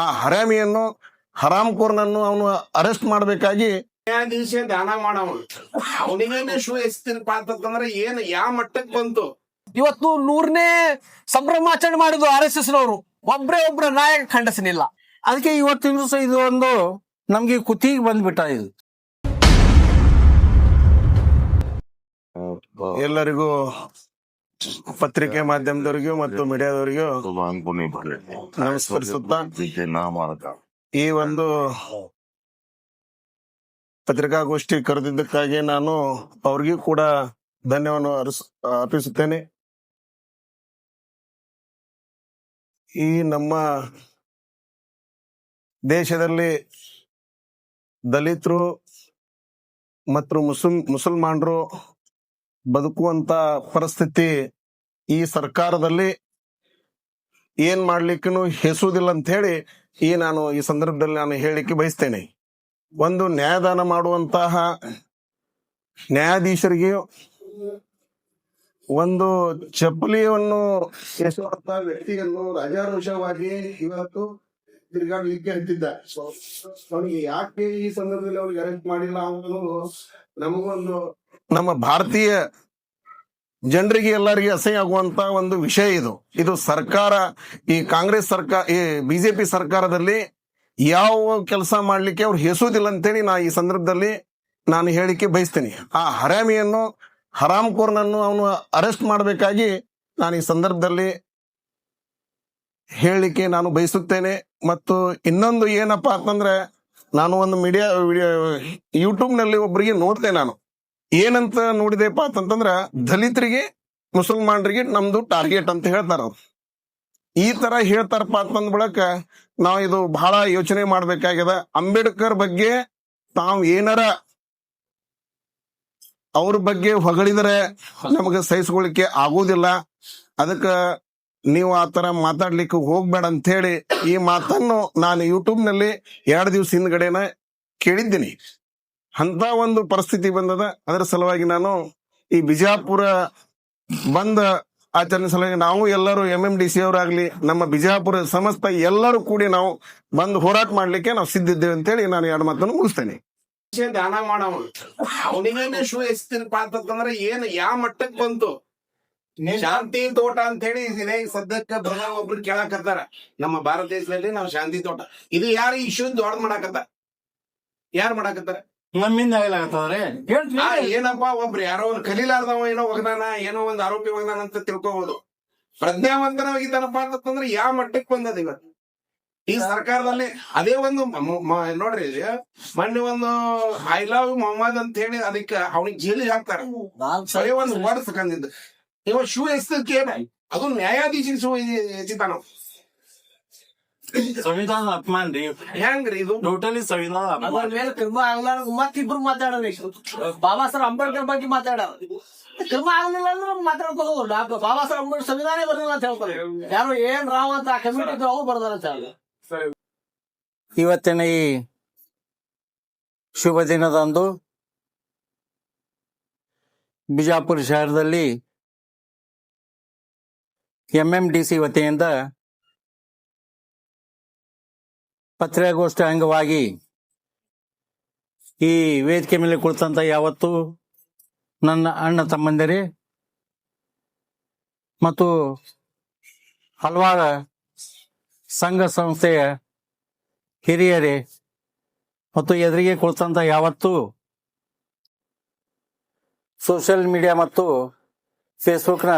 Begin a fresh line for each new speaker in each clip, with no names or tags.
ಆ ಹರಾಮಿಯನ್ನು ಹರಾಮ್ಕೋರ್ನನ್ನು ಅವನು ಅರೆಸ್ಟ್ ಮಾಡಬೇಕಾಗಿ
ನ್ಯಾಯಾಧೀಶ ದಾನ ಮಾಡವ ಅವನಿಗೇನೆ ಶೂ ಎಸ್ತೀನಪ್ಪ ಅಂತಂದ್ರೆ ಏನ್ ಯಾವ ಮಟ್ಟಕ್ಕೆ ಬಂತು.
ಇವತ್ತು 100ನೇ ಸಂಭ್ರಮಾಚರಣೆ ಮಾಡಿದ್ರು RSS ನವರು, ಒಬ್ರ ನಾಯಕ ಖಂಡಿಸಲಿಲ್ಲ.
ಅದಕ್ಕೆ ಇವತ್ತಿನ ದಿವಸ ಇದು ಒಂದು ನಮ್ಗೆ ಕುತ್ತಿಗೆ ಬಂದ್ಬಿಟ್ಟ. ಇದು
ಎಲ್ಲರಿಗೂ ಪತ್ರಿಕೆ ಮಾಧ್ಯಮದವರಿಗೂ ಮತ್ತು ಮೀಡಿಯಾದವರಿಗೂ ನಮಸ್ಕರಿಸುತ್ತಾ ಈ ಒಂದು ಪತ್ರಿಕಾಗೋಷ್ಠಿ ಕರೆದಿದ್ದಕ್ಕಾಗಿ ನಾನು ಅವ್ರಿಗೂ ಕೂಡ ಧನ್ಯವಾದ ಅರ್ಪಿಸುತ್ತೇನೆ. ಈ ನಮ್ಮ ದೇಶದಲ್ಲಿ ದಲಿತರು ಮತ್ತು ಮುಸಲ್ಮಾನರು ಬದುಕುವಂತ ಪರಿಸ್ಥಿತಿ ಈ ಸರ್ಕಾರದಲ್ಲಿ ಏನ್ ಮಾಡ್ಲಿಕ್ಕೂ ಹೆಸುವುದಿಲ್ಲ ಅಂತ ಹೇಳಿ ನಾನು ಈ ಸಂದರ್ಭದಲ್ಲಿ ನಾನು ಹೇಳಿಕ್ಕೆ ಬಯಸ್ತೇನೆ. ಒಂದು ನ್ಯಾಯದಾನ ಮಾಡುವಂತಹ ನ್ಯಾಯಾಧೀಶರಿಗೆ ಒಂದು ಚಪ್ಪಲಿಯನ್ನು ಎಸೆಯುವಂತಹ ವ್ಯಕ್ತಿಯನ್ನು ರಾಜಾರೋಷವಾಗಿ ಇವತ್ತು ತಿರುಗಾಡಲಿಕ್ಕೆ ಹತ್ತಿದ್ದ. ಅವನಿಗೆ ಯಾಕೆ ಈ ಸಂದರ್ಭದಲ್ಲಿ ಅವ್ರಿಗೆ ಅರೆಸ್ಟ್ ಮಾಡಿಲ್ಲ ಅನ್ನೋದು ನಮಗೊಂದು ನಮ್ಮ ಭಾರತೀಯ ಜನರಿಗೆ ಎಲ್ಲರಿಗೆ ಅಸಹ್ಯ ಆಗುವಂತ ಒಂದು ವಿಷಯ ಇದು ಸರ್ಕಾರ, ಈ ಕಾಂಗ್ರೆಸ್ ಸರ್ಕಾರ, ಈ ಬಿಜೆಪಿ ಸರ್ಕಾರದಲ್ಲಿ ಯಾವ ಕೆಲಸ ಮಾಡ್ಲಿಕ್ಕೆ ಅವ್ರು ಹೆಸುವುದಿಲ್ಲ ಅಂತೇಳಿ ನಾ ಈ ಸಂದರ್ಭದಲ್ಲಿ ನಾನು ಹೇಳಿಕೆ ಬಯಸ್ತೇನೆ. ಆ ಹರಾಮಿಯನ್ನು ಹರಾಮ್ಕೋರ್ನನ್ನು ಅವನು ಅರೆಸ್ಟ್ ಮಾಡಬೇಕಾಗಿ ನಾನು ಈ ಸಂದರ್ಭದಲ್ಲಿ ಹೇಳಿಕೆ ನಾನು ಬಯಸುತ್ತೇನೆ. ಮತ್ತು ಇನ್ನೊಂದು ಏನಪ್ಪಾ ಅಂತಂದ್ರೆ, ನಾನು ಒಂದು ಯೂಟ್ಯೂಬ್ ನಲ್ಲಿ ಒಬ್ಬರಿಗೆ ನೋಡ್ದೆ. ನಾನು ಏನಂತ ನೋಡಿದೆಪ್ಪ ಅಂತಂದ್ರ, ದಲಿತರಿಗೆ ಮುಸಲ್ಮಾನರಿಗೆ ನಮ್ದು ಟಾರ್ಗೆಟ್ ಅಂತ ಹೇಳ್ತಾರ. ಅವ್ರು ಈ ತರ ಹೇಳ್ತಾರಪ್ಪ ಅಂತಂದ್ ಬಳಕ ನಾವು ಇದು ಬಹಳ ಯೋಚನೆ ಮಾಡ್ಬೇಕಾಗ್ಯದ. ಅಂಬೇಡ್ಕರ್ ಬಗ್ಗೆ ತಾವ್ ಏನಾರ ಅವ್ರ ಬಗ್ಗೆ ಹೊಗಳಿದರೆ ನಮಗೆ ಸಹಿಸ್ಕೊಳ್ಳಿಕ್ಕೆ ಆಗೋದಿಲ್ಲ. ಅದಕ್ಕ ನೀವು ಆ ತರ ಮಾತಾಡ್ಲಿಕ್ಕೆ ಹೋಗ್ಬೇಡ ಅಂತ ಹೇಳಿ ಈ ಮಾತನ್ನು ನಾನು ಯೂಟ್ಯೂಬ್ ನಲ್ಲಿ 2 ದಿವಸ ಹಿಂದ್ಗಡೆನ ಕೇಳಿದ್ದೀನಿ. ಅಂತ ಒಂದು ಪರಿಸ್ಥಿತಿ ಬಂದದ. ಅದರ ಸಲುವಾಗಿ ನಾನು ಈ ಬಿಜಾಪುರ ಬಂದ ಆಚರಣೆ ಸಲುವಾಗಿ ನಾವು ಎಲ್ಲರೂ MMDC ಅವರಾಗ್ಲಿ, ನಮ್ಮ ಬಿಜಾಪುರ ಸಮಸ್ತ ಎಲ್ಲರೂ ಕೂಡಿ ನಾವು ಬಂದು ಹೋರಾಟ ಮಾಡ್ಲಿಕ್ಕೆ ನಾವು ಸಿದ್ಧಿದ್ದೇವೆ ಅಂತೇಳಿ ನಾನು 2 ಮಾತನ್ನು ಮುಗಿಸ್ತೇನೆ.
ದಾನ ಮಾಡವ ಅವನಿಗೇನೆ ಶೂ ಎಸ್ತೀನಪ್ಪ ಅಂತಂದ್ರೆ ಏನ್ ಯಾವ ಮಟ್ಟಕ್ಕೆ ಬಂತು. ಶಾಂತಿ ತೋಟ ಅಂತ ಹೇಳಿ ಇದೇ ಸದ್ಯಕ್ಕೆ ಒಬ್ರು ಕೇಳಾಕತ್ತಾರ. ನಮ್ಮ ಭಾರತ ದೇಶದಲ್ಲಿ ನಾವು ಶಾಂತಿ ತೋಟ ಇದು ಯಾರು ಇಶ್ಯೂ ದೊಡ್ಡ ಮಾಡಾಕತ್ತಾರ? ಯಾರು ಮಾಡಾಕತ್ತಾರ?
ನಮ್ಮಿಂದ ಆಗ್ಲಾಗತ್ತವ್ರೆ.
ಏನಪ್ಪಾ ಒಬ್ರು ಯಾರೋ ಒಂದು ಕಲೀಲಾರ್ದವ ಏನೋ ಒಗದಾನ, ಏನೋ ಒಂದು ಆರೋಪಿ ಒಗದಾನ ಅಂತ ತಿಳ್ಕೋಬಹುದು. ಪ್ರಜ್ಞಾವಂತನ ಒಗಿತಾನಪ್ಪ ಅಂತಂದ್ರೆ ಯಾವ ಮಟ್ಟಕ್ಕೆ ಬಂದದ ಇವತ್ತು ಈ ಸರ್ಕಾರದಲ್ಲಿ? ಅದೇ ಒಂದು ನೋಡ್ರಿ, ಮೊನ್ನೆ ಒಂದು ಐ ಲವ್ ಮೊಹಮ್ಮದ್ ಅಂತ ಹೇಳಿ ಅದಕ್ಕೆ ಅವನಿಗೆ ಜೈಲಿಗೆ ಹಾಕ್ತಾರ. ಬರೀ ಒಂದು ವರ್ಡ್ ಕಂದಿದ್ದು ಇವ ಶೂ ಎಸ್ತಕ್ಕೆ ಅದು ನ್ಯಾಯಾಧೀಶ ಶೂ ಎಸಿತಾನ.
ಸಂವಿಧಾನ ಅಪಮಾನ ರೀ.
ಹೆಂಗ್ರಿ ಇದು?
ಟೋಟಲಿ ಸಂವಿಧಾನ
ಮತ್ತಿಬ್ರು ಮಾತಾಡೋದು. ಬಾಬಾ ಸಾಹೇಬ್ ಅಂಬೇಡ್ಕರ್ ಬಗ್ಗೆ ಮಾತಾಡೋದು. ಕ್ರಮ ಆಗಲಿಲ್ಲ ಅಂದ್ರೆ ಮಾತಾಡ್ಕೋದು. ಬಾಬಾ ಸಾಹೇಬ್ ಅಂಬೇಡ್ಕರ್ ಸಂವಿಧಾನ ಬರ್ದಿಲ್ಲ ಅಂತ ಹೇಳ್ತಾರೆ. ಯಾರು ಏನ್ ರಾವ್ ಅಂತ ಆ ಕಮಿಟಿ ಇದ್ರು ಅವ್ರು ಬರ್ದಾರ ಅಂತ ಹೇಳಿ.
ಇವತ್ತಿನ ಈ ಶುಭ ದಿನದಂದು ಬಿಜಾಪುರ ಶಹರದಲ್ಲಿ MMDC ವತಿಯಿಂದ ಪತ್ರಿಕಾಗೋಷ್ಠಿ ಅಂಗವಾಗಿ ಈ ವೇದಿಕೆ ಮೇಲೆ ಕುಳಿತಂತ ಯಾವತ್ತು ನನ್ನ ಅಣ್ಣ ತಮ್ಮಂದಿರೇ ಮತ್ತು ಹಲವಾರು ಸಂಘ ಸಂಸ್ಥೆಯ ಹಿರಿಯರೇ ಮತ್ತು ಎದುರಿಗೆ ಕುಳಿತಂತ ಯಾವತ್ತು ಸೋಷಿಯಲ್ ಮೀಡಿಯಾ ಮತ್ತು ಫೇಸ್ಬುಕ್ನ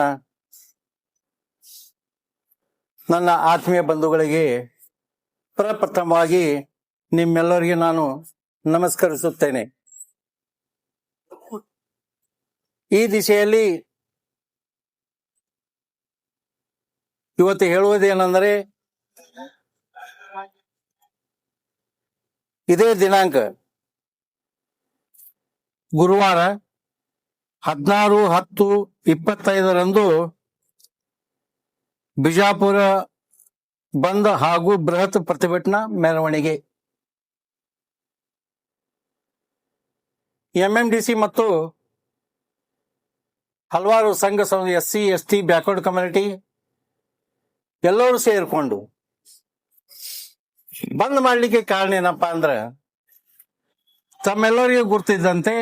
ನನ್ನ ಆತ್ಮೀಯ ಬಂಧುಗಳಿಗೆ ಪ್ರಪ್ರಥಮವಾಗಿ ನಿಮ್ಮೆಲ್ಲರಿಗೆ ನಾನು ನಮಸ್ಕರಿಸುತ್ತೇನೆ. ಈ ದಿಶೆಯಲ್ಲಿ ಇವತ್ತು ಹೇಳುವುದೇನೆಂದರೆ, ಇದೇ ದಿನಾಂಕ ಗುರುವಾರ 16/10/25 ಬಿಜಾಪುರ ಬಂದ್ ಹಾಗೂ ಬೃಹತ್ ಪ್ರತಿಭಟನಾ ಮೆರವಣಿಗೆ. MMDC ಮತ್ತು ಹಲವಾರು ಸಂಘ SC ST ಬ್ಯಾಕ್ವರ್ಡ್ ಕಮ್ಯುನಿಟಿ ಎಲ್ಲರೂ ಸೇರಿಕೊಂಡು ಬಂದ್ ಮಾಡ್ಲಿಕ್ಕೆ ಕಾರಣ ಏನಪ್ಪಾ ಅಂದ್ರ ತಮ್ಮೆಲ್ಲರಿಗೂ ಗುರ್ತಿದ್ದಂತೆ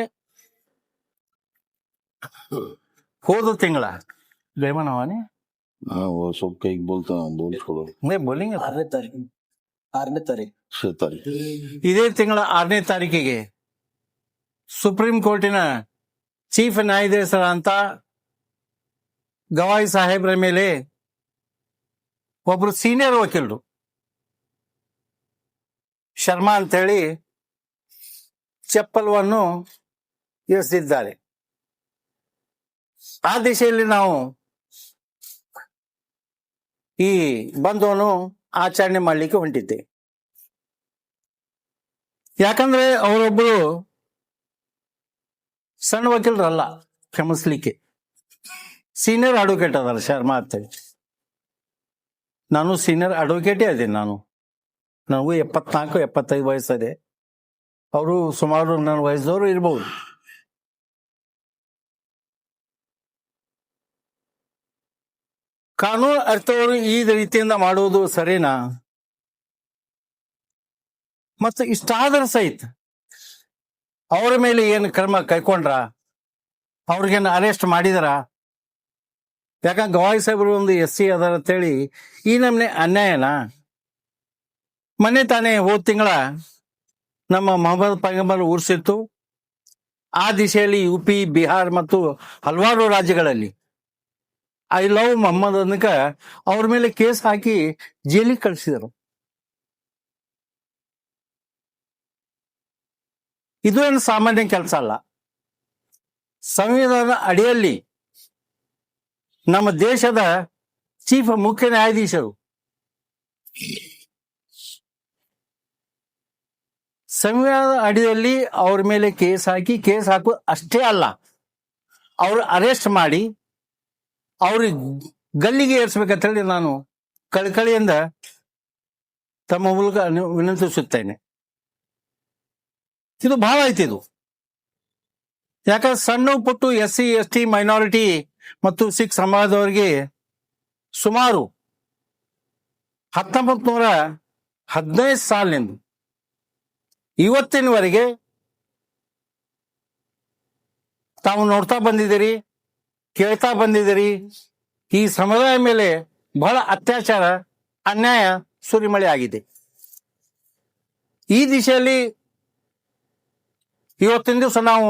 ಹೋದ ತಿಂಗಳ ಬೇಮನವಾನಿ
हाँ वो सब कई बोलता हूँ बोल छोड़ो
ಬೋಲಿಂಗ್
6ನೇ ತಾರೀಕು
6 तारीख
ಇದೇ ತಿಂಗಳ 6ನೇ ತಾರೀಕಿಗೆ ಸುಪ್ರೀಂ ಕೋರ್ಟಿನ ಚೀಫ್ ನ್ಯಾಯಾಧೀಶರಂತ ಗವಾಯಿ ಸಾಹೇಬ್ರ ಮೇಲೆ ಒಬ್ರು ಸೀನಿಯರ್ ವಕೀಲರು ಶರ್ಮಾ ಅಂತೇಳಿ ಚಪ್ಪಲ್ವನ್ನು ಎಸೆದಿದ್ದಾರೆ. ಆ ದಿಶೆಯಲ್ಲಿ ನಾವು ಈ ಬಂಧವನ್ನು ಆಚರಣೆ ಮಾಡಲಿಕ್ಕೆ ಹೊಂಟಿದ್ದೆ. ಯಾಕಂದ್ರೆ ಅವರೊಬ್ಬರು ಸಣ್ಣ ವಕೀಲರಲ್ಲ, ಕ್ಷಮಿಸ್ಲಿಕ್ಕೆ ಸೀನಿಯರ್ ಅಡ್ವೊಕೇಟ್ ಅದಾರ ಶರ್ಮಾ ಅಂತೇಳಿ. ನಾನು ಸೀನಿಯರ್ ಅಡ್ವೊಕೇಟೇ ಅದೇನೆ. ನನಗೂ 74-75 ವಯಸ್ಸದೆ. ಅವರು ಸುಮಾರು ನನ್ನ ವಯಸ್ಸದವರು ಇರ್ಬೋದು. ಕಾನೂನು ಅರ್ಥವರು ಈ ರೀತಿಯಿಂದ ಮಾಡುವುದು ಸರಿನಾ? ಮತ್ತು ಇಷ್ಟಾದರೂ ಸಹಿತ ಅವರ ಮೇಲೆ ಏನು ಕ್ರಮ ಕೈಕೊಂಡ್ರ? ಅವ್ರಿಗೇನು ಅರೆಸ್ಟ್ ಮಾಡಿದಾರ? ಯಾಕಂದ್ರೆ ಗವಾಯಿ ಸಾಹೇಬರು ಒಂದು SC ಅದಾರ ಅಂತೇಳಿ ಈ ನಮ್ನೆ ಅನ್ಯಾಯನ? ಮೊನ್ನೆ ತಾನೇ ಹೋದ ತಿಂಗಳ ನಮ್ಮ ಮೊಹಮ್ಮದ್ ಪೈಗಂಬರ್ ಉರ್ಸಿತ್ತು. ಆ ದಿಶೆಯಲ್ಲಿ UP, ಬಿಹಾರ್ ಮತ್ತು ಹಲವಾರು ರಾಜ್ಯಗಳಲ್ಲಿ ಐ ಲವ್ ಮೊಹಮ್ಮದ್ ಅನ್ನಕ ಅವ್ರ ಮೇಲೆ ಕೇಸ್ ಹಾಕಿ ಜೈಲಿಗೆ ಕಳಿಸಿದರು. ಇದು ಏನು ಸಾಮಾನ್ಯ ಕೆಲಸ ಅಲ್ಲ. ಸಂವಿಧಾನ ಅಡಿಯಲ್ಲಿ ನಮ್ಮ ದೇಶದ ಚೀಫ್ ಮುಖ್ಯ ನ್ಯಾಯಾಧೀಶರು ಸಂವಿಧಾನದ ಅಡಿಯಲ್ಲಿ ಅವ್ರ ಮೇಲೆ ಕೇಸ್ ಹಾಕುವುದು ಅಷ್ಟೇ ಅಲ್ಲ, ಅವ್ರು ಅರೆಸ್ಟ್ ಮಾಡಿ ಅವ್ರಿಗೆ ಗಲ್ಲಿಗೆ ಏರಿಸ್ಬೇಕಂತ ಹೇಳಿ ನಾನು ಕಳಕಳಿಯಿಂದ ತಮ್ಮ ಮೂಲಕ ವಿನಂತಿಸುತ್ತೇನೆ. ಇದು ಬಹಳ ಐತಿ ಇದು. ಯಾಕಂದ್ರೆ ಸಣ್ಣ ಪುಟ್ಟು SC, ST, ಮೈನಾರಿಟಿ ಮತ್ತು ಸಿಖ್ ಸಮಾಜದವರಿಗೆ ಸುಮಾರು 1915 ಸಾಲಿನಿಂದ ಇವತ್ತಿನವರೆಗೆ ತಾವು ನೋಡ್ತಾ ಬಂದಿದ್ದೀರಿ, ಕೇಳ್ತಾ ಬಂದಿದ್ದೀರಿ. ಈ ಸಮುದಾಯ ಮೇಲೆ ಬಹಳ ಅತ್ಯಾಚಾರ, ಅನ್ಯಾಯ ಸುರಿಮಳೆ ಆಗಿದೆ. ಈ ದಿಶೆಯಲ್ಲಿ ಇವತ್ತಿನ ದಿವಸ ನಾವು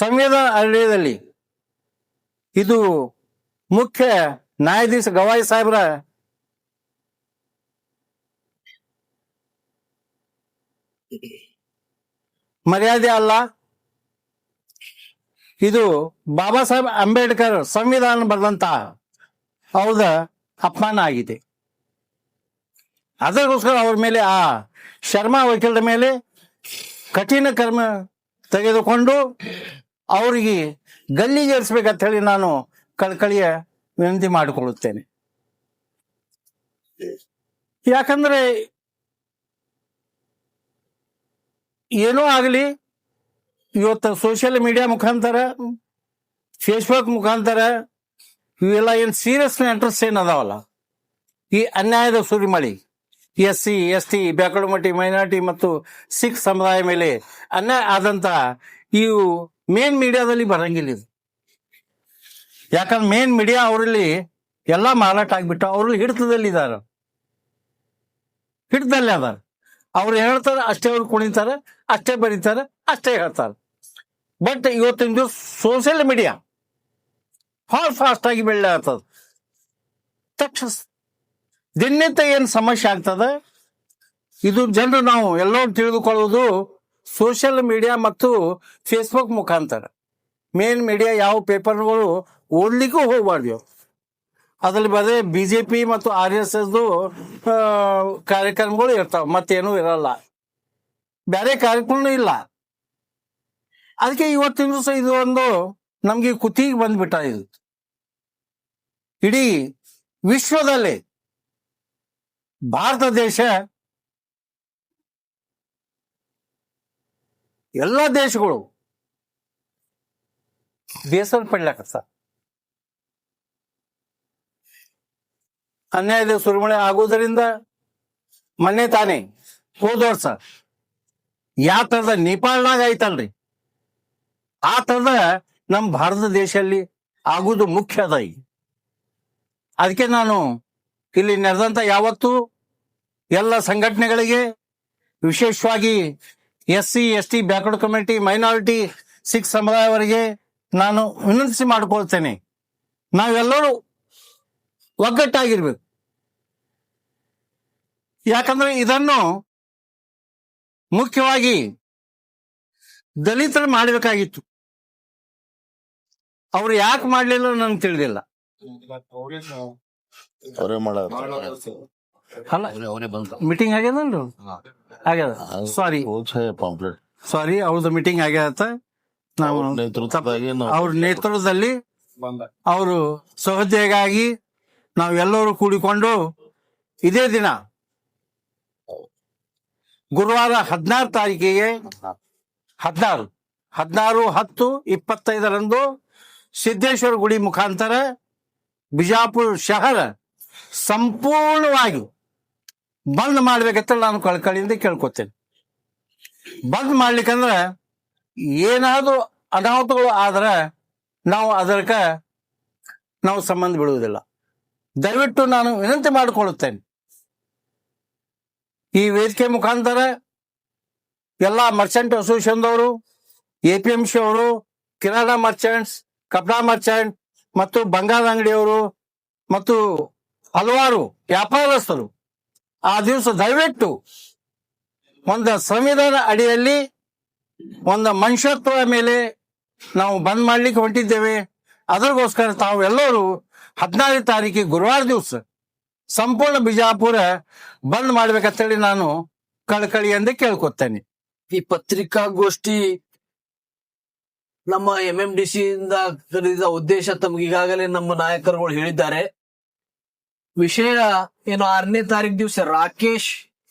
ಸಂವಿಧಾನ ಅಡಿಯಲ್ಲಿ ಇದು ಮುಖ್ಯ ನ್ಯಾಯಾಧೀಶ ಗವಾಯಿ ಸಾಹೇಬ್ರ ಮರ್ಯಾದೆ ಅಲ್ಲ, ಇದು ಬಾಬಾ ಸಾಹೇಬ್ ಅಂಬೇಡ್ಕರ್ ಸಂವಿಧಾನ ಬರೆದಂತ ಅವ್ರದ ಅಪಮಾನ ಆಗಿದೆ. ಅದಕ್ಕೋಸ್ಕರ ಅವ್ರ ಮೇಲೆ, ಆ ಶರ್ಮಾ ವಕೀಲರ ಮೇಲೆ ಕಠಿಣ ಕ್ರಮ ತೆಗೆದುಕೊಂಡು ಅವರಿಗೆ ಗಲ್ಲಿಗೇರಿಸ್ಬೇಕಂತ ಹೇಳಿ ನಾನು ಕಳಕಳಿಯ ವಿನಂತಿ ಮಾಡಿಕೊಳ್ಳುತ್ತೇನೆ. ಯಾಕಂದ್ರೆ ಏನೋ ಆಗಲಿ, ಇವತ್ತು ಸೋಷಿಯಲ್ ಮೀಡಿಯಾ ಮುಖಾಂತರ, ಫೇಸ್ಬುಕ್ ಮುಖಾಂತರ ಇವೆಲ್ಲ ಏನು ಸೀರಿಯಸ್ ಮ್ಯಾಟರ್ಸ್ ಏನು ಅದಾವಲ್ಲ, ಈ ಅನ್ಯಾಯದ ಸುರಿಮಳಿ SC, ST, ಬ್ಯಾಕ್ವರ್ಡ್ ಮೈನಾರಿಟಿ ಮತ್ತು ಸಿಖ್ ಸಮುದಾಯ ಮೇಲೆ ಅನ್ಯಾಯ ಆದಂತ ಇವು ಮೇನ್ ಮೀಡಿಯಾದಲ್ಲಿ ಬರಂಗಿಲ್ಲ ಇದು. ಯಾಕಂದ್ರೆ ಮೇನ್ ಮೀಡಿಯಾ ಅವರಲ್ಲಿ ಎಲ್ಲ ಮಾರಾಟ ಆಗ್ಬಿಟ್ಟು ಅವ್ರಲ್ಲಿ ಹಿಡಿತದಲ್ಲಿ ಅದಾರ. ಅವ್ರು ಹೇಳ್ತಾರೆ ಅಷ್ಟೇ, ಅವ್ರು ಕುಣಿತಾರೆ ಅಷ್ಟೇ, ಬರೀತಾರೆ ಅಷ್ಟೇ, ಹೇಳ್ತಾರೆ. ಬಟ್ ಇವತ್ತಿನ ದಿವಸ ಸೋಷಿಯಲ್ ಮೀಡಿಯಾ ಭಾಳ ಫಾಸ್ಟ್ ಆಗಿ ಬೆಳ್ಳೆ ಆಗ್ತದ. ತಕ್ಷಣ ದಿನನಿತ್ಯ ಏನು ಸಮಸ್ಯೆ ಆಗ್ತದೆ, ಇದು ಜನರು ನಾವು ಎಲ್ಲರೂ ತಿಳಿದುಕೊಳ್ಳುವುದು ಸೋಷಿಯಲ್ ಮೀಡಿಯಾ ಮತ್ತು ಫೇಸ್ಬುಕ್ ಮುಖಾಂತರ. ಮೇನ್ ಮೀಡಿಯಾ ಯಾವ ಪೇಪರ್ಗಳು ಓದ್ಲಿಕ್ಕೂ ಹೋಗ್ಬಾರ್ದು. ಅದ್ರಲ್ಲಿ ಬರೀ BJP ಮತ್ತು RSS ಕಾರ್ಯಕ್ರಮಗಳು ಇರ್ತಾವ, ಮತ್ತೇನೂ ಇರಲ್ಲ, ಬೇರೆ ಕಾರ್ಯಕ್ರಮನೂ ಇಲ್ಲ. ಅದಕ್ಕೆ ಇವತ್ತಿನ ದಿವಸ ಇದು ಒಂದು ನಮ್ಗೆ ಕುತ್ತಿಗೆ ಬಂದ್ಬಿಟ್ಟ. ಇದು ಇಡೀ ವಿಶ್ವದಲ್ಲಿ ಭಾರತ ದೇಶ ಎಲ್ಲ ದೇಶಗಳು ಬೇಸರ ಪಡ್ಲಾಕತ್ತ. ಅನ್ಯಾಯದ ಸುರಿಮಳೆ ಆಗುವುದರಿಂದ ಮೊನ್ನೆ ತಾನೇ ಹೋದ ವರ್ಷ ಯಾವ ತರದ ನೇಪಾಳನಾಗ ಐತಲ್ರಿ ಆ ತರದ ನಮ್ಮ ಭಾರತ ದೇಶದಲ್ಲಿ ಆಗುದು ಮುಖ್ಯ ಅದ ಈಗ. ಅದಕ್ಕೆ ನಾನು ಇಲ್ಲಿ ನಡೆದಂತ ಯಾವತ್ತು ಎಲ್ಲ ಸಂಘಟನೆಗಳಿಗೆ, ವಿಶೇಷವಾಗಿ SC ST backward community, minority, Sikh ಸಮುದಾಯವರಿಗೆ ನಾನು ವಿನಂತಿಸಿ ಮಾಡಿಕೊಳ್ತೇನೆ, ನಾವೆಲ್ಲರೂ ಒಗ್ಗಟ್ಟಾಗಿರ್ಬೇಕು. ಯಾಕಂದ್ರೆ ಇದನ್ನು ಮುಖ್ಯವಾಗಿ ದಲಿತರು ಮಾಡಬೇಕಾಗಿತ್ತು. ಅವ್ರು ಯಾಕೆ ಮಾಡ್ಲಿಲ್ಲ ನನಗೆ ತಿಳಿದಿಲ್ಲ.
ಅವರೇ ಮಾಡೋದು.
ಅಲ್ಲ, ಮೀಟಿಂಗ್ ಆಗ್ಯದಲ್ರಿ? ಆಗ್ಯದ. ಸಾರಿ
ಪಾಂಪ್ಲೆಟ್
ಅವ್ರದ್ದು ಮೀಟಿಂಗ್ ಆಗ್ಯದ. ನಾವು
ನೇತೃತ್ವದಾಗಿ
ಅವ್ರ ನೇತೃತ್ವದಲ್ಲಿ ಅವರು ಸಹೋದ್ಯೋಗಾಗಿ ನಾವೆಲ್ಲರೂ ಕೂಡಿಕೊಂಡು ಇದೇ ದಿನ ಗುರುವಾರ 16 ತಾರೀಕಿಗೆ 16/10/25 ಸಿದ್ದೇಶ್ವರ ಗುಡಿ ಮುಖಾಂತರ ಬಿಜಾಪುರ ಶಹರ ಸಂಪೂರ್ಣವಾಗಿ ಬಂದ್ ಮಾಡ್ಬೇಕಂತ ನಾನು ಕಳ್ಕಳಿಯಿಂದ ಕೇಳ್ಕೊತೇನೆ. ಬಂದ್ ಮಾಡ್ಲಿಕ್ಕಂದ್ರೆ ಏನಾದ್ರೂ ಅನಾಹುತಗಳು ಆದ್ರೆ ನಾವು ಅದಕ್ಕೆ ನಾವು ಸಂಬಂಧ ಬಿಡುವುದಿಲ್ಲ. ದಯವಿಟ್ಟು ನಾನು ವಿನಂತಿ ಮಾಡಿಕೊಳ್ಳುತ್ತೇನೆ, ಈ ವೇದಿಕೆ ಮುಖಾಂತರ ಎಲ್ಲ ಮರ್ಚೆಂಟ್ ಅಸೋಸಿಯೇಷನ್ದವರು, APMC ಅವರು, ಕಿರಾಣಾ ಮರ್ಚೆಂಟ್ಸ್, ಕಪಡಾ ಮರ್ಚೆಂಟ್ ಮತ್ತು ಬಂಗಾರ ಅಂಗಡಿಯವರು ಮತ್ತು ಹಲವಾರು ವ್ಯಾಪಾರಸ್ಥರು ಆ ದಿವಸ ದಯವಿಟ್ಟು ಒಂದು ಸಂವಿಧಾನ ಅಡಿಯಲ್ಲಿ ಒಂದು ಮನುಷ್ಯತ್ವದ ಮೇಲೆ ನಾವು ಬಂದ್ ಮಾಡ್ಲಿಕ್ಕೆ ಹೊಂಟಿದ್ದೇವೆ. ಅದಕ್ಕೋಸ್ಕರ ತಾವು ಎಲ್ಲರೂ 16 ತಾರೀಕಿಗೆ ಗುರುವಾರ ದಿವಸ ಸಂಪೂರ್ಣ ಬಿಜಾಪುರ ಬಂದ್ ಮಾಡ್ಬೇಕಂತೇಳಿ ನಾನು ಕಳಕಳಿಯಿಂದ ಕೇಳ್ಕೊತೇನೆ.
ಈ ಪತ್ರಿಕಾಗೋಷ್ಠಿ ನಮ್ಮ MMDC ಇಂದ ಕರೆದಿದ್ದ ಉದ್ದೇಶ ತಮ್ಗೆ ಈಗಾಗಲೇ ನಮ್ಮ ನಾಯಕರುಗಳು ಹೇಳಿದ್ದಾರೆ. ವಿಷಯ ಏನು, 6ನೇ ತಾರೀಕು ದಿವಸ ರಾಕೇಶ್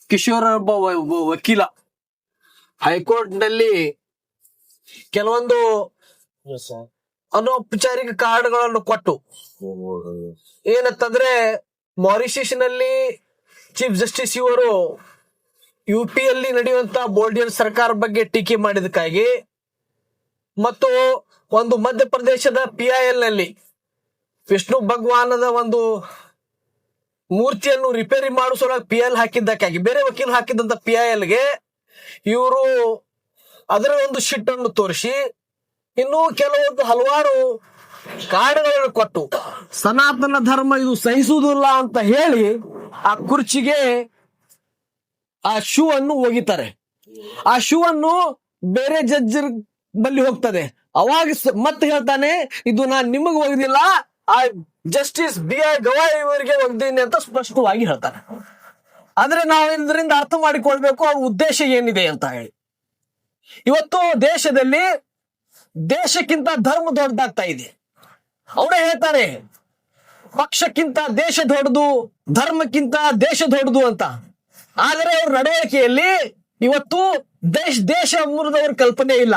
ಕಿಶೋರ್ ಒಬ್ಬ ವಕೀಲ ಹೈಕೋರ್ಟ್ ನಲ್ಲಿ ಕೆಲವೊಂದು ಅನೌಪಚಾರಿಕ ಕಾರ್ಡ್ಗಳನ್ನು ಕೊಟ್ಟು ಏನಂತಂದ್ರೆ ಮಾರಿಷಸ್ ನಲ್ಲಿ ಚೀಫ್ ಜಸ್ಟಿಸ್ ಇವರು UP ಯಲ್ಲಿ ನಡೆಯುವಂತ ಬೋಲ್ಡಿಯನ್ ಸರ್ಕಾರ ಬಗ್ಗೆ ಟೀಕೆ ಮಾಡಿದಕ್ಕಾಗಿ ಮತ್ತು ಒಂದು ಮಧ್ಯಪ್ರದೇಶದ PIL ನಲ್ಲಿ ವಿಷ್ಣು ಭಗವಾನದ ಒಂದು ಮೂರ್ತಿಯನ್ನು ರಿಪೇರಿ ಮಾಡೋ ಸಲುವಾಗಿ PIL ಹಾಕಿದ್ದಕ್ಕಾಗಿ ಬೇರೆ ವಕೀಲ ಹಾಕಿದಂತ PILಗೆ ಇವರು ಅದರ ಒಂದು ಶಿಟ್ ಅನ್ನು ತೋರಿಸಿ ಇನ್ನೂ ಕೆಲವೊಂದು ಹಲವಾರು ಕಾರ್ಡ್ಗಳನ್ನು ಕೊಟ್ಟು ಸನಾತನ ಧರ್ಮ ಇದು ಸಹಿಸುವುದಿಲ್ಲ ಅಂತ ಹೇಳಿ ಆ ಕುರ್ಚಿಗೆ ಆ ಶೂ ಅನ್ನು ಒಗಿತಾರೆ. ಆ ಶೂ ಅನ್ನು ಬೇರೆ ಜಡ್ಜ್ ಬಲ್ಲಿ ಹೋಗ್ತದೆ. ಅವಾಗ ಮತ್ತೆ ಹೇಳ್ತಾನೆ, ಇದು ನಾನು ನಿಮಗೆ ಒಗ್ದಿಲ್ಲ, ಆ ಜಸ್ಟಿಸ್ BI ಗವಾಯಿ ಇವರಿಗೆ ಒಗ್ದೀನಿ ಅಂತ ಸ್ಪಷ್ಟವಾಗಿ ಹೇಳ್ತಾನೆ. ಆದ್ರೆ ನಾವು ಇದರಿಂದ ಅರ್ಥ ಮಾಡಿಕೊಳ್ಬೇಕು ಅವ್ರ ಉದ್ದೇಶ ಏನಿದೆ ಅಂತ ಹೇಳಿ. ಇವತ್ತು ದೇಶದಲ್ಲಿ ದೇಶಕ್ಕಿಂತ ಧರ್ಮ ದೊಡ್ಡದಾಗ್ತಾ ಇದೆ. ಅವರೇ ಹೇಳ್ತಾರೆ, ಪಕ್ಷಕ್ಕಿಂತ ದೇಶ ದೊಡ್ಡದು, ಧರ್ಮಕ್ಕಿಂತ ದೇಶ ದೊಡ್ಡದು ಅಂತ. ಆದರೆ ಅವ್ರ ನಡವಳಿಕೆಯಲ್ಲಿ ಇವತ್ತು ದೇಶ ಮುರಿದವ್ರ ಕಲ್ಪನೆ ಇಲ್ಲ.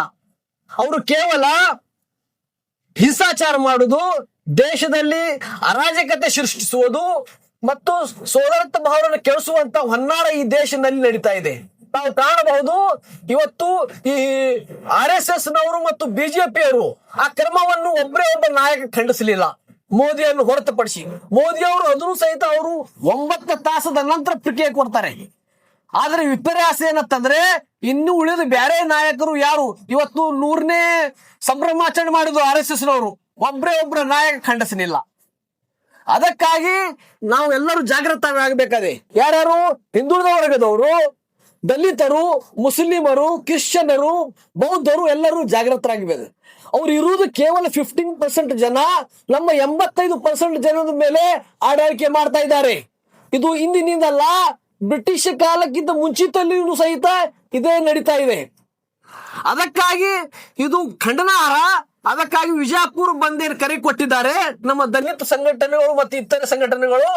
ಅವರು ಕೇವಲ ಹಿಂಸಾಚಾರ ಮಾಡುವುದು, ದೇಶದಲ್ಲಿ ಅರಾಜಕತೆ ಸೃಷ್ಟಿಸುವುದು ಮತ್ತು ಸೋದರತ್ವ ಭಾವನೆ ಕೆಡಿಸುವಂತ ಹೊನ್ನಾರ ಈ ದೇಶದಲ್ಲಿ ನಡೀತಾ ಇದೆ. ನಾವು ಕಾಣಬಹುದು ಇವತ್ತು ಈ RSS ನವರು ಮತ್ತು BJPಯವರು ಆ ಕ್ರಮವನ್ನು ಒಬ್ಬ ನಾಯಕ ಖಂಡಿಸಲಿಲ್ಲ, ಮೋದಿಯನ್ನು ಹೊರತುಪಡಿಸಿ. ಮೋದಿ ಅವರು ಅದನ್ನು ಸಹಿತ ಅವರು 9 ತಾಸದ ನಂತರ ಪ್ರತಿಕ್ರಿಯೆ ಕೊಡ್ತಾರೆ. ಆದ್ರೆ ವಿಪರ್ಯಾಸ ಏನಂತಂದ್ರೆ ಇನ್ನು ಉಳಿದ ಬೇರೆ ನಾಯಕರು ಯಾರು ಇವತ್ತು 100ನೇ ಸಂಭ್ರಮಾಚರಣೆ ಮಾಡಿದ್ರು RSS ನವರು, ಒಬ್ಬರ ನಾಯಕ ಖಂಡಿಸಲಿಲ್ಲ. ಅದಕ್ಕಾಗಿ ನಾವು ಎಲ್ಲರೂ ಜಾಗೃತರಾಗಬೇಕಾದೆ. ಯಾರ್ಯಾರು ಹಿಂದುಳಿದ ವರ್ಗದವರು, ದಲಿತರು, ಮುಸ್ಲಿಮರು, ಕ್ರಿಶ್ಚಿಯನ್ನರು, ಬೌದ್ಧರು ಎಲ್ಲರೂ ಜಾಗೃತರಾಗಬೇಕು. ಅವ್ರು ಇರುವುದು ಕೇವಲ 15% ಜನ, ನಮ್ಮ 85% ಜನದ ಮೇಲೆ ಆಡಳಿಕೆ ಮಾಡ್ತಾ ಇದ್ದಾರೆ. ಇದು ಇಂದಿನಿಂದಲ್ಲ, ಬ್ರಿಟಿಷ್ ಕಾಲಕ್ಕಿಂತ ಮುಂಚಿತಲ್ಲಿಯೂ ಸಹಿತ ಇದೇ ನಡೀತಾ ಇದೆ. ಅದಕ್ಕಾಗಿ ಇದು ಖಂಡನಾರ್ಹ. ಅದಕ್ಕಾಗಿ ವಿಜಯಪುರ ಬಂದೇನು ಕರೆ ಕೊಟ್ಟಿದ್ದಾರೆ ನಮ್ಮ ದಲಿತ ಸಂಘಟನೆಗಳು ಮತ್ತು ಇತರೆ ಸಂಘಟನೆಗಳು,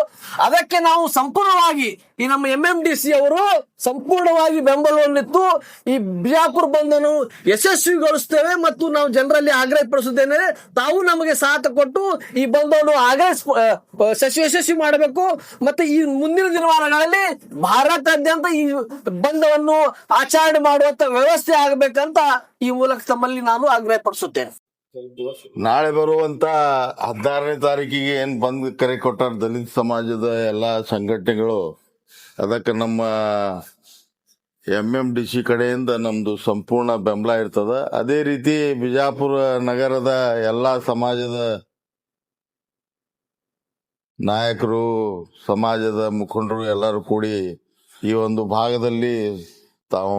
ಅದಕ್ಕೆ ನಾವು ಸಂಪೂರ್ಣವಾಗಿ ಈ ನಮ್ಮ MMDC ಅವರು ಸಂಪೂರ್ಣವಾಗಿ ಬೆಂಬಲವನ್ನಿತ್ತು ಈ ಬಿಜಾಪುರ ಬಂದನ್ನು ಯಶಸ್ವಿಗೊಳಿಸ್ತೇವೆ ಮತ್ತು ನಾವು ಜನರಲ್ಲಿ ಆಗ್ರಹಪಡಿಸುತ್ತೇನೆ, ತಾವು ನಮಗೆ ಸಾಥ ಕೊಟ್ಟು ಈ ಬಂದವನ್ನು ಯಶಸ್ವಿ ಮಾಡಬೇಕು ಮತ್ತು ಈ ಮುಂದಿನ ದಿನಮಾನಗಳಲ್ಲಿ ಭಾರತಾದ್ಯಂತ ಈ ಬಂದವನ್ನು ಆಚರಣೆ ಮಾಡುವಂತ ವ್ಯವಸ್ಥೆ ಆಗಬೇಕಂತ ಈ ಮೂಲಕ ತಮ್ಮಲ್ಲಿ ನಾನು ಆಗ್ರಹಪಡಿಸುತ್ತೇನೆ.
ನಾಳೆ ಬರುವಂತ 16ನೇ ತಾರೀಕಿಗೆ ಏನ್ ಬಂದ್ ಕರೆ ಕೊಟ್ಟಾರ ದಲಿತ ಸಮಾಜದ ಎಲ್ಲಾ ಸಂಘಟನೆಗಳು, ಅದಕ್ಕೆ ನಮ್ಮ MMDC ಕಡೆಯಿಂದ ನಮ್ದು ಸಂಪೂರ್ಣ ಬೆಂಬಲ ಇರ್ತದ. ಅದೇ ರೀತಿ ಬಿಜಾಪುರ ನಗರದ ಎಲ್ಲಾ ಸಮಾಜದ ನಾಯಕರು, ಸಮಾಜದ ಮುಖಂಡರು ಎಲ್ಲರೂ ಕೂಡಿ ಈ ಒಂದು ಭಾಗದಲ್ಲಿ ತಾವು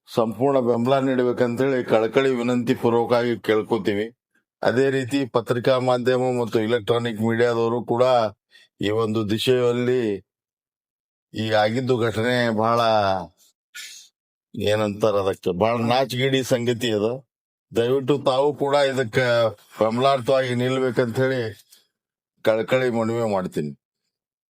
ಸಂಪೂರ್ಣ ಬೆಂಬಲ ನೀಡಬೇಕಂತೇಳಿ ಕಳಕಳಿ ವಿನಂತಿ ಪೂರ್ವಕವಾಗಿ ಕೇಳ್ಕೊತೀವಿ. ಅದೇ ರೀತಿ ಪತ್ರಿಕಾ ಮಾಧ್ಯಮ ಮತ್ತು ಇಲೆಕ್ಟ್ರಾನಿಕ್ ಮೀಡಿಯಾದವರು ಕೂಡ ಈ ಒಂದು ದಿಶೆಯಲ್ಲಿ ಈ ಆಗಿದ್ದು ಘಟನೆ ಬಹಳ ಏನಂತಾರ ಅದಕ್ಕೆ ಬಹಳ ನಾಚಿಗಿಡಿ ಸಂಗತಿ ಅದ. ದಯವಿಟ್ಟು ತಾವು ಕೂಡ ಇದಕ್ಕೆ ಬೆಂಬಲಾರ್ಥವಾಗಿ ನಿಲ್ಬೇಕಂತ ಹೇಳಿ ಕಳಕಳಿ ಮನವಿ ಮಾಡ್ತೀನಿ.